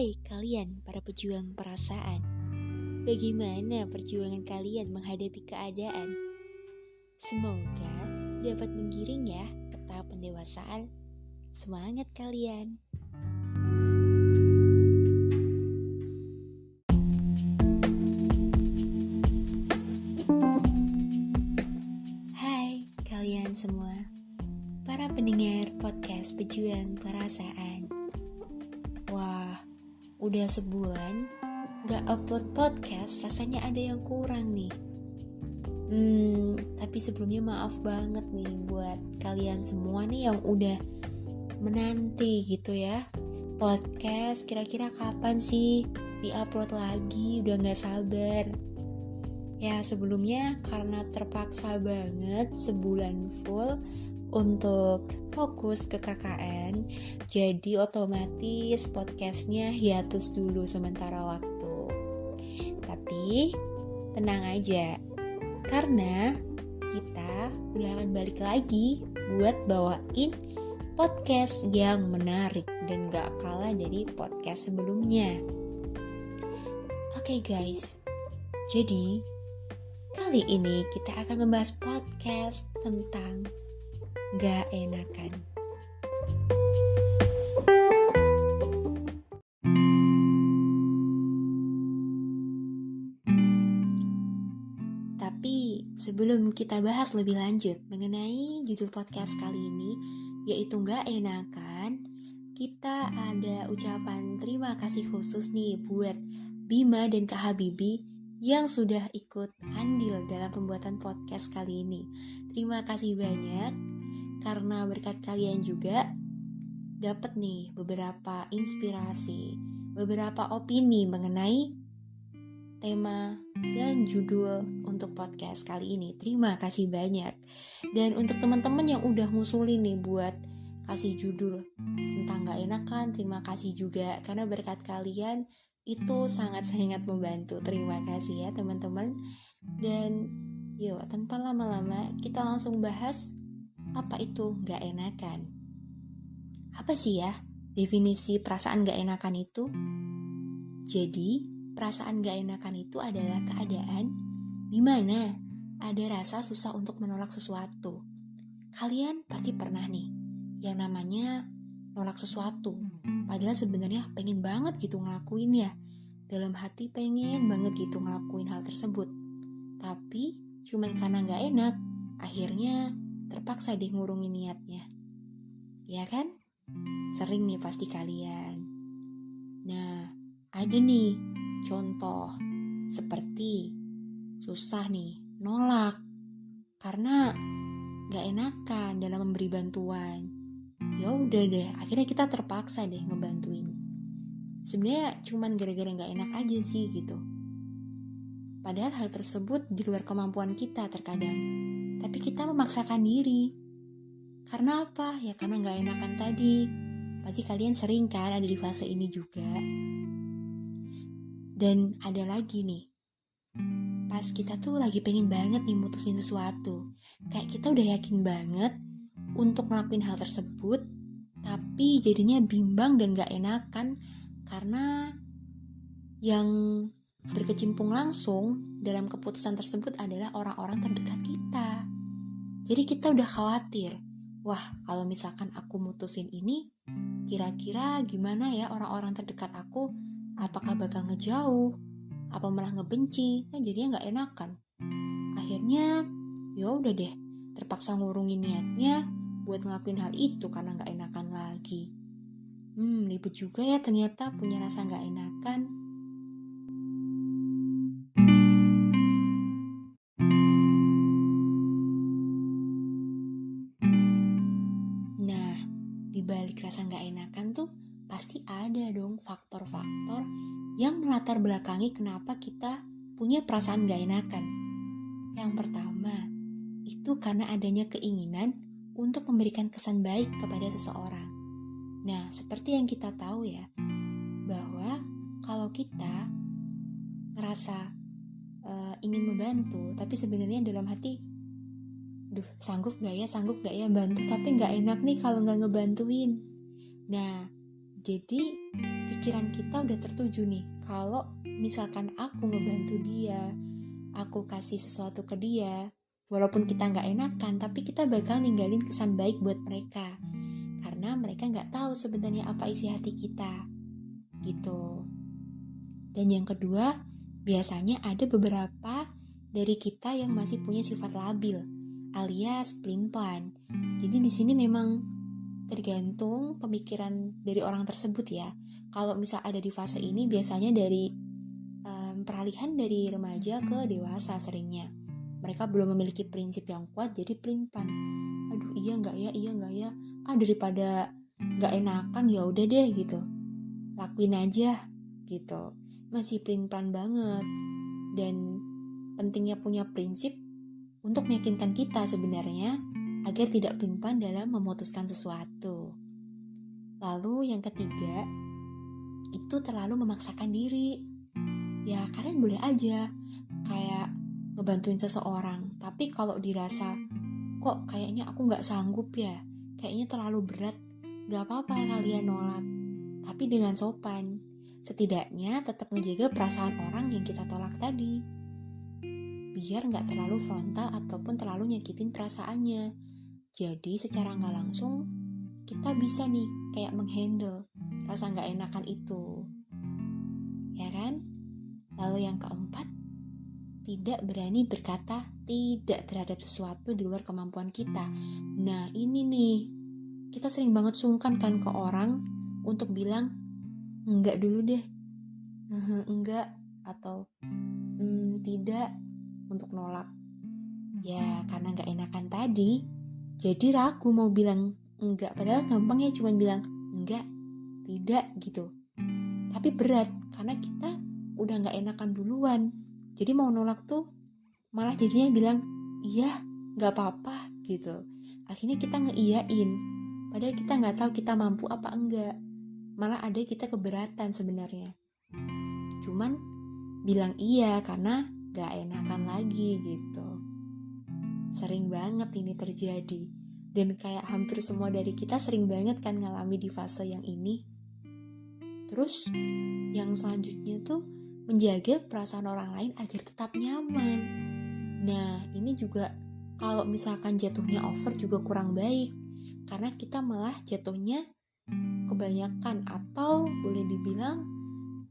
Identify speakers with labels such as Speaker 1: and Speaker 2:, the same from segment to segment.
Speaker 1: Hai kalian para pejuang perasaan, bagaimana perjuangan kalian menghadapi keadaan? Semoga dapat menggiring ya ke tahap pendewasaan. Semangat kalian! Hai kalian semua, para pendengar podcast pejuang perasaan. Wah, udah sebulan gak upload podcast, rasanya ada yang kurang nih. Tapi sebelumnya maaf banget nih buat kalian semua nih yang udah menanti gitu ya. Podcast kira-kira kapan sih di-upload lagi, udah gak sabar. Ya sebelumnya karena terpaksa banget sebulan full untuk fokus ke KKN, jadi otomatis podcastnya hiatus dulu sementara waktu. Tapi tenang aja, karena kita udah akan balik lagi buat bawain podcast yang menarik dan gak kalah dari podcast sebelumnya. Oke guys, jadi kali ini kita akan membahas podcast tentang gak enakan. Tapi sebelum kita bahas lebih lanjut mengenai judul podcast kali ini, yaitu gak enakan, kita ada ucapan terima kasih khusus nih buat Bima dan Kak Habibie yang sudah ikut andil dalam pembuatan podcast kali ini. Terima kasih banyak, karena berkat kalian juga dapat nih beberapa inspirasi, beberapa opini mengenai tema dan judul untuk podcast kali ini. Terima kasih banyak. Dan untuk teman-teman yang udah ngusulin nih buat kasih judul tentang gak enakan, terima kasih juga, karena berkat kalian itu sangat-sangat membantu. Terima kasih ya teman-teman. Dan yuk tanpa lama-lama kita langsung bahas apa itu gak enakan. Apa sih ya definisi perasaan gak enakan itu? Jadi perasaan gak enakan itu adalah keadaan di mana ada rasa susah untuk menolak sesuatu. Kalian pasti pernah nih yang namanya nolak sesuatu, padahal sebenarnya pengen banget gitu ngelakuin ya. Dalam hati pengen banget gitu ngelakuin hal tersebut, tapi cuman karena gak enak, akhirnya terpaksa deh ngurungin niatnya. Ya kan? Sering nih pasti kalian. Nah, ada nih contoh seperti susah nih nolak karena gak enakan dalam memberi bantuan. Ya udah deh, akhirnya kita terpaksa deh ngebantuin. Sebenarnya cuman gara-gara gak enak aja sih gitu. Padahal hal tersebut di luar kemampuan kita terkadang, tapi kita memaksakan diri. Karena apa? Ya karena gak enakan tadi. Pasti kalian sering kan ada di fase ini juga. Dan ada lagi nih, pas kita tuh lagi pengen banget nih mutusin sesuatu, kayak kita udah yakin banget untuk ngelakuin hal tersebut, tapi jadinya bimbang dan gak enakan karena yang berkecimpung langsung dalam keputusan tersebut adalah orang-orang terdekat kita. Jadi kita udah khawatir, wah kalau misalkan aku mutusin ini, kira-kira gimana ya orang-orang terdekat aku, apakah bakal ngejauh, apa malah ngebenci, nah jadinya gak enakan. Akhirnya ya udah deh, terpaksa ngurungin niatnya buat ngelakuin hal itu karena gak enakan lagi. Ribet juga ya ternyata punya rasa gak enakan. Nah, di balik rasa gak enakan tuh pasti ada dong faktor-faktor yang melatar belakangi kenapa kita punya perasaan gak enakan. Yang pertama, itu karena adanya keinginan untuk memberikan kesan baik kepada seseorang. Nah, seperti yang kita tahu ya, bahwa kalau kita ngerasa ingin membantu, tapi sebenarnya dalam hati, sanggup gak ya bantu, tapi gak enak nih kalau gak ngebantuin. Nah, Jadi pikiran kita udah tertuju nih, kalau misalkan aku ngebantu dia, aku kasih sesuatu ke dia, walaupun kita nggak enakan, tapi kita bakal ninggalin kesan baik buat mereka. Karena mereka nggak tahu sebenarnya apa isi hati kita, gitu. Dan yang kedua, biasanya ada beberapa dari kita yang masih punya sifat labil, alias pelin-pelan. Jadi di sini memang tergantung pemikiran dari orang tersebut ya. Kalau misal ada di fase ini, biasanya dari peralihan dari remaja ke dewasa seringnya. Mereka belum memiliki prinsip yang kuat, jadi pelin-pelan. Aduh, iya nggak ya? Daripada nggak enakan ya udah deh gitu. Lakuin aja gitu. Masih pelin-pelan banget. Dan pentingnya punya prinsip untuk meyakinkan kita sebenarnya agar tidak pelin-pelan dalam memutuskan sesuatu. Lalu yang ketiga, itu terlalu memaksakan diri. Ya kalian boleh aja kayak ngebantuin seseorang, tapi kalau dirasa kok kayaknya aku gak sanggup ya, kayaknya terlalu berat, gak apa-apa kalian nolak, tapi dengan sopan. Setidaknya tetap ngejaga perasaan orang yang kita tolak tadi, biar gak terlalu frontal ataupun terlalu nyakitin perasaannya. Jadi secara gak langsung kita bisa nih kayak menghandle rasa gak enakan itu, ya kan? Lalu yang keempat, tidak berani berkata tidak terhadap sesuatu di luar kemampuan kita. Nah ini nih, kita sering banget sungkan kan ke orang untuk bilang enggak dulu deh, enggak, atau tidak, untuk nolak. Ya karena gak enakan tadi, jadi ragu mau bilang enggak, padahal gampang ya cuma bilang enggak, tidak gitu. Tapi berat karena kita udah gak enakan duluan. Jadi mau nolak tuh malah jadinya bilang iya, gak apa-apa gitu. Akhirnya kita ngeiyain, padahal kita gak tahu kita mampu apa enggak. Malah ada kita keberatan sebenarnya. Cuman bilang iya karena gak enakan lagi gitu. Sering banget ini terjadi. Dan kayak hampir semua dari kita sering banget kan ngalami di fase yang ini. Terus yang selanjutnya tuh menjaga perasaan orang lain agar tetap nyaman. Nah ini juga kalau misalkan jatuhnya over juga kurang baik, karena kita malah jatuhnya kebanyakan atau boleh dibilang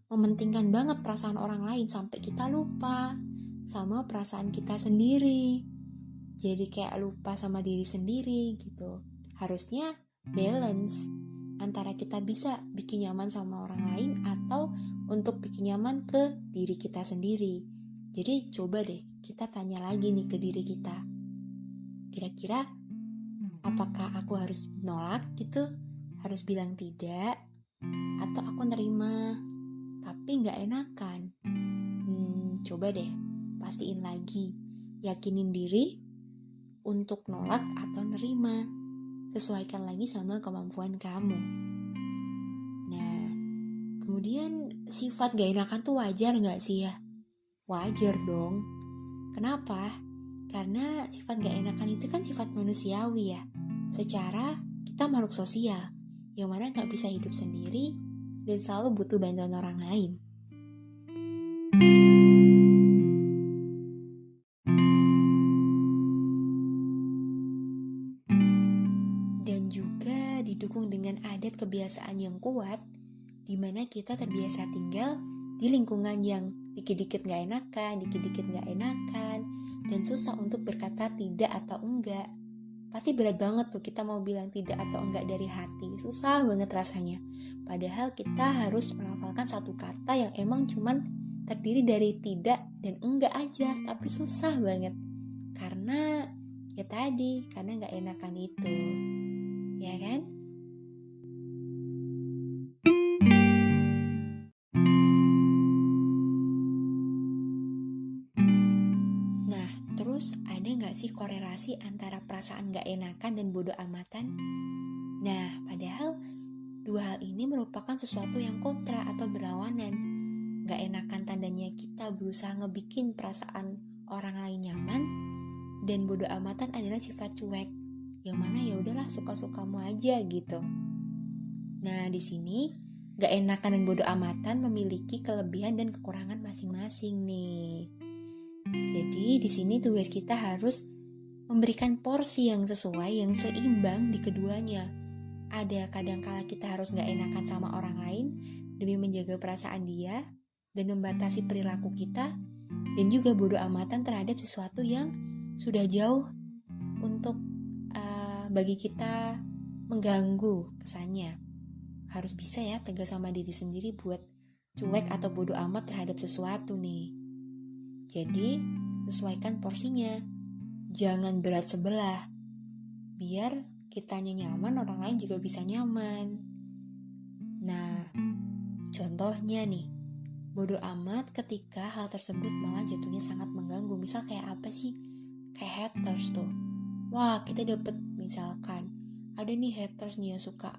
Speaker 1: mementingkan banget perasaan orang lain sampai kita lupa sama perasaan kita sendiri. Jadi kayak lupa sama diri sendiri gitu. Harusnya balance antara kita bisa bikin nyaman sama orang lain atau untuk bikin nyaman ke diri kita sendiri. Jadi coba deh kita tanya lagi nih ke diri kita. Kira-kira apakah aku harus nolak gitu? Harus bilang tidak? Atau aku nerima tapi gak enakan? Coba deh pastiin lagi. Yakinin diri untuk nolak atau nerima. Sesuaikan lagi sama kemampuan kamu. Nah, kemudian sifat gak enakan tuh wajar gak sih ya? Wajar dong. Kenapa? Karena sifat gak enakan itu kan sifat manusiawi ya. Secara kita makhluk sosial, yang mana gak bisa hidup sendiri dan selalu butuh bantuan orang lain. Dan juga didukung dengan adat kebiasaan yang kuat, di mana kita terbiasa tinggal di lingkungan yang dikit-dikit gak enakan, dan susah untuk berkata tidak atau enggak. Pasti berat banget tuh kita mau bilang tidak atau enggak dari hati, susah banget rasanya. Padahal kita harus melafalkan satu kata yang emang cuman terdiri dari tidak dan enggak aja, tapi susah banget. Karena ya tadi, karena gak enakan itu. Ya kan? Nah, terus ada gak sih korelasi antara perasaan gak enakan dan bodo amatan? Nah, padahal dua hal ini merupakan sesuatu yang kontra atau berlawanan. Gak enakan tandanya kita berusaha ngebikin perasaan orang lain nyaman, dan bodo amatan adalah sifat cuek, yang mana ya udahlah suka-sukamu aja gitu. Nah, di sini gak enakan dan bodo amatan memiliki kelebihan dan kekurangan masing-masing nih. Jadi di sini tugas kita harus memberikan porsi yang sesuai, yang seimbang di keduanya. Ada kadang-kala kita harus gak enakan sama orang lain demi menjaga perasaan dia dan membatasi perilaku kita, dan juga bodo amatan terhadap sesuatu yang sudah jauh untuk bagi kita mengganggu kesannya. Harus bisa ya tegas sama diri sendiri buat cuek atau bodo amat terhadap sesuatu nih. Jadi sesuaikan porsinya, jangan berat sebelah, biar kitanya nyaman, orang lain juga bisa nyaman. Nah, contohnya nih, bodo amat ketika hal tersebut malah jatuhnya sangat mengganggu. Misal kayak apa sih? Kayak haters tuh. Wah, kita dapet misalkan ada nih haters nih yang suka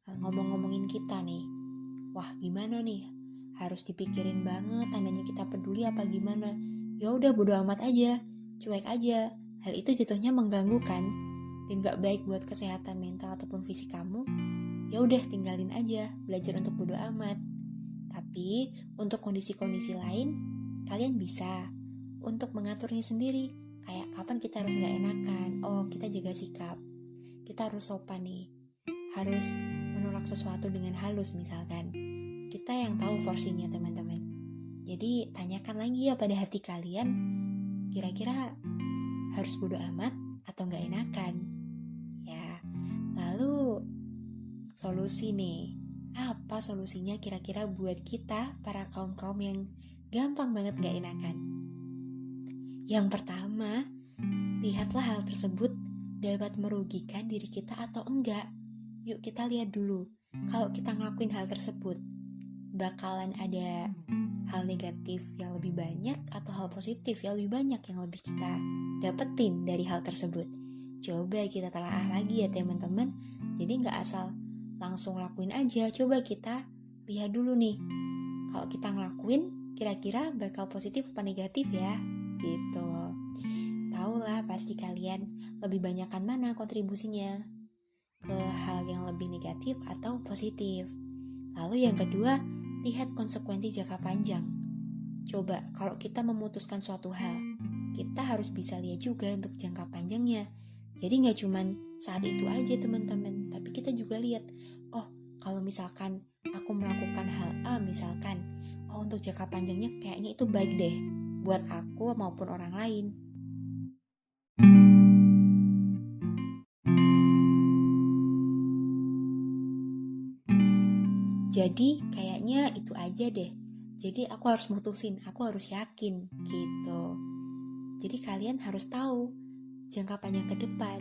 Speaker 1: ngomong-ngomongin kita nih. Wah, gimana nih? Harus dipikirin banget tandanya kita peduli apa gimana. Ya udah bodo amat aja, cuek aja. Hal itu jatuhnya mengganggu kan? Dan gak baik buat kesehatan mental ataupun fisik kamu. Ya udah tinggalin aja, belajar untuk bodo amat. Tapi untuk kondisi-kondisi lain, kalian bisa untuk mengaturnya sendiri. Kayak kapan kita harus gak enakan. Oh, kita jaga sikap. Kita harus sopan nih. Harus menolak sesuatu dengan halus misalkan. Kita yang tahu porsinya teman-teman. Jadi tanyakan lagi ya pada hati kalian, kira-kira harus bodo amat atau gak enakan? Ya, lalu solusi nih. Apa solusinya kira-kira buat kita para kaum-kaum yang gampang banget gak enakan? Yang pertama, lihatlah hal tersebut dapat merugikan diri kita atau enggak. Yuk kita lihat dulu, kalau kita ngelakuin hal tersebut, bakalan ada hal negatif yang lebih banyak atau hal positif yang lebih banyak yang lebih kita dapetin dari hal tersebut. Coba kita telaah lagi ya teman-teman. Jadi gak asal langsung lakuin aja, coba kita lihat dulu nih, kalau kita ngelakuin kira-kira bakal positif apa negatif ya gitu. Tahulah pasti kalian lebih banyakkan mana kontribusinya, ke hal yang lebih negatif atau positif. Lalu yang kedua, lihat konsekuensi jangka panjang. Coba kalau kita memutuskan suatu hal, kita harus bisa lihat juga untuk jangka panjangnya. Jadi gak cuman saat itu aja teman-teman, tapi kita juga lihat, oh kalau misalkan aku melakukan hal A misalkan, oh untuk jangka panjangnya kayaknya itu baik deh buat aku maupun orang lain. Jadi kayaknya itu aja deh. Jadi aku harus mutusin, aku harus yakin gitu. Jadi kalian harus tahu jangka panjang ke depan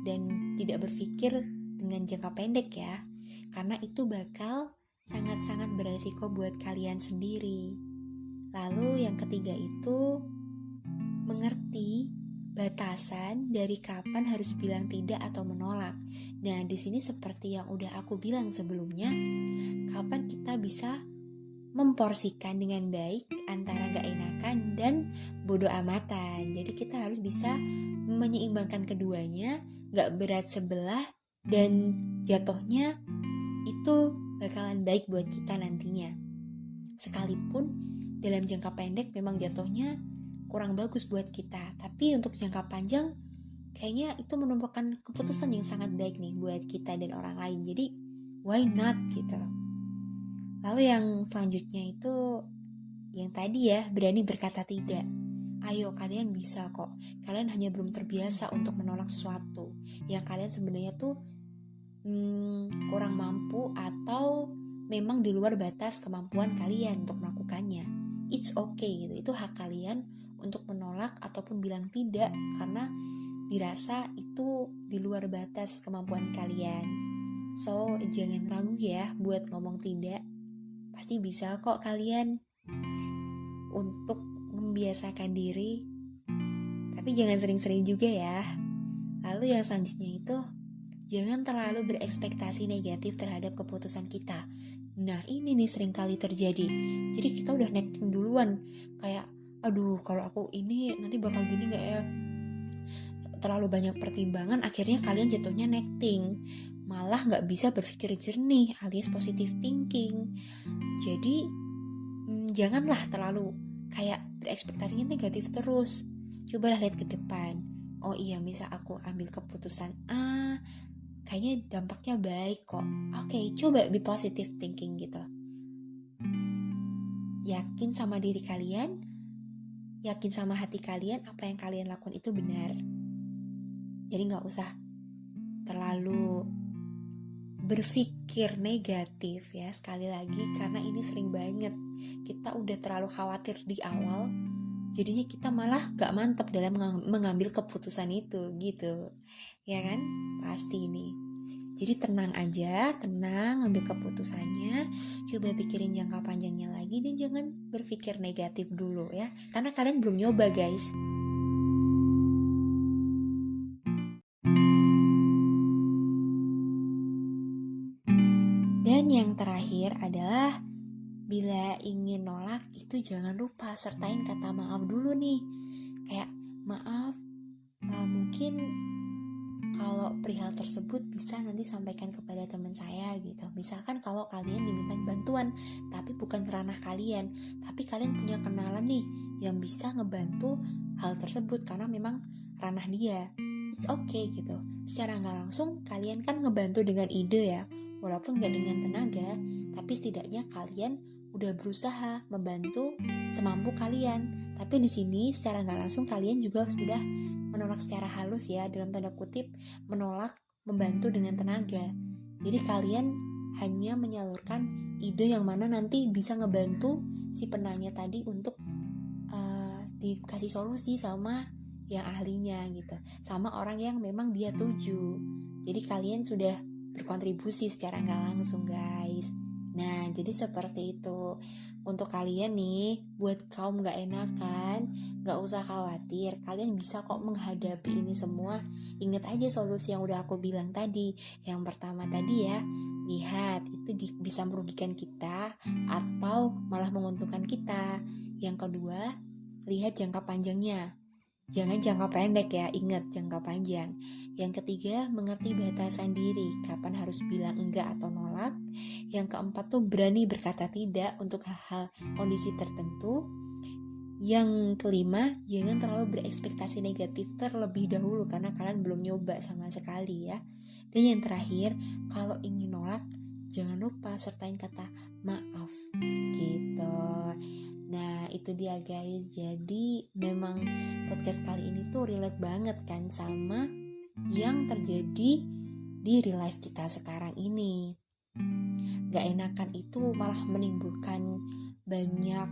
Speaker 1: dan tidak berpikir dengan jangka pendek ya. Karena itu bakal sangat-sangat beresiko buat kalian sendiri. Lalu yang ketiga itu mengerti batasan dari kapan harus bilang tidak atau menolak. Nah, di sini seperti yang udah aku bilang sebelumnya, kapan kita bisa memporsikan dengan baik antara gak enakan dan bodo amatan. Jadi kita harus bisa menyeimbangkan keduanya, gak berat sebelah, dan jatuhnya itu bakalan baik buat kita nantinya. Sekalipun dalam jangka pendek memang jatuhnya kurang bagus buat kita, tapi untuk jangka panjang kayaknya itu merupakan keputusan yang sangat baik nih buat kita dan orang lain. Jadi why not gitu. Lalu yang selanjutnya itu yang tadi ya, berani berkata tidak. Ayo kalian bisa kok. Kalian hanya belum terbiasa untuk menolak sesuatu yang kalian sebenarnya tuh kurang mampu atau memang di luar batas kemampuan kalian untuk melakukannya. It's okay gitu. Itu hak kalian untuk menolak ataupun bilang tidak karena dirasa itu di luar batas kemampuan kalian. So, jangan ragu ya buat ngomong tidak. Pasti bisa kok kalian untuk membiasakan diri. Tapi jangan sering-sering juga ya. Lalu yang selanjutnya itu, jangan terlalu berekspektasi negatif terhadap keputusan kita. Nah, ini nih sering kali terjadi. Jadi kita udah netting duluan. Kayak, aduh kalau aku ini nanti bakal gini gak ya? Terlalu banyak pertimbangan, akhirnya kalian jatuhnya netting. malah gak bisa berpikir jernih alias positive thinking. Jadi janganlah terlalu kayak berekspektasinya negatif terus. Cobalah lihat ke depan. Oh iya, misal aku ambil keputusan A, kayaknya dampaknya baik kok. Oke, coba be positive thinking gitu. Yakin sama diri kalian, yakin sama hati kalian, apa yang kalian lakukan itu benar. Jadi gak usah terlalu berpikir negatif ya, sekali lagi, karena ini sering banget kita udah terlalu khawatir di awal, jadinya kita malah gak mantap dalam mengambil keputusan itu gitu ya kan, pasti ini. Jadi tenang aja, tenang ambil keputusannya, coba pikirin jangka panjangnya lagi, dan jangan berpikir negatif dulu ya, karena kalian belum nyoba guys. Dan yang terakhir adalah bila ingin nolak itu jangan lupa sertain kata maaf dulu nih. Kayak maaf, mungkin kalau perihal tersebut bisa nanti sampaikan kepada teman saya gitu. Misalkan kalau kalian diminta bantuan tapi bukan ranah kalian, tapi kalian punya kenalan nih yang bisa ngebantu hal tersebut karena memang ranah dia, it's okay gitu. Secara gak langsung kalian kan ngebantu dengan ide ya, walaupun gak dengan tenaga, tapi setidaknya kalian udah berusaha membantu semampu kalian. Tapi di sini secara nggak langsung kalian juga sudah menolak secara halus ya, dalam tanda kutip menolak membantu dengan tenaga. Jadi kalian hanya menyalurkan ide yang mana nanti bisa ngebantu si penanya tadi untuk dikasih solusi sama yang ahlinya gitu, sama orang yang memang dia tuju. Jadi kalian sudah berkontribusi secara nggak langsung guys. Nah, jadi seperti itu. Untuk kalian nih, buat kaum gak enakan, gak usah khawatir. Kalian bisa kok menghadapi ini semua. Ingat aja solusi yang udah aku bilang tadi. Yang pertama tadi ya, lihat itu bisa merugikan kita atau malah menguntungkan kita. Yang kedua, lihat jangka panjangnya. Jangan jangka pendek ya, ingat jangka panjang. Yang ketiga, mengerti batasan diri, kapan harus bilang enggak atau nolak. Yang keempat tuh berani berkata tidak untuk hal-hal kondisi tertentu. Yang kelima, jangan terlalu berekspektasi negatif terlebih dahulu karena kalian belum nyoba sama sekali ya. Dan yang terakhir, kalau ingin nolak, jangan lupa sertain kata maaf gitu. Nah itu dia guys, jadi memang podcast kali ini tuh relate banget kan sama yang terjadi di real life kita sekarang ini. Gak enakan itu malah menimbulkan banyak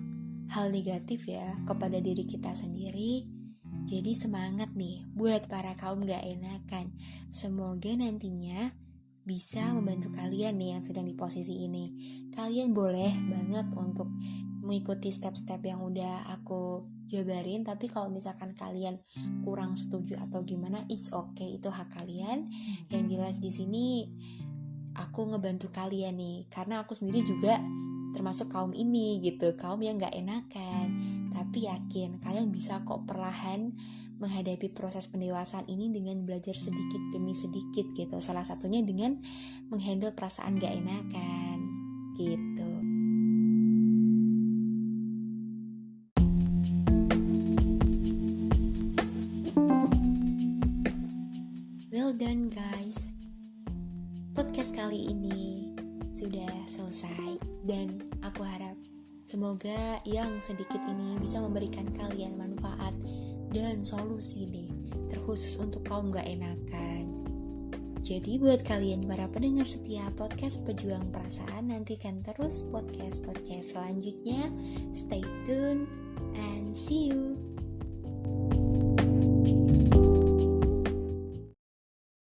Speaker 1: hal negatif ya kepada diri kita sendiri. Jadi semangat nih buat para kaum gak enakan. Semoga nantinya bisa membantu kalian nih yang sedang di posisi ini. Kalian boleh banget untuk mengikuti step-step yang udah aku jabarin, tapi kalau misalkan kalian kurang setuju atau gimana, it's okay, itu hak kalian. Yang jelas di sini aku ngebantu kalian nih, karena aku sendiri juga termasuk kaum ini gitu, kaum yang gak enakan. Tapi yakin kalian bisa kok perlahan menghadapi proses pendewasaan ini dengan belajar sedikit demi sedikit gitu. Salah satunya dengan menghandle perasaan gak enakan gitu. Well done guys. Podcast kali ini sudah selesai dan aku harap semoga yang sedikit ini bisa memberikan kalian manfaat dan solusi nih, terkhusus untuk kaum gak enakan. Jadi buat kalian para pendengar setia podcast Pejuang Perasaan, nantikan terus podcast-podcast selanjutnya. Stay tune and see you.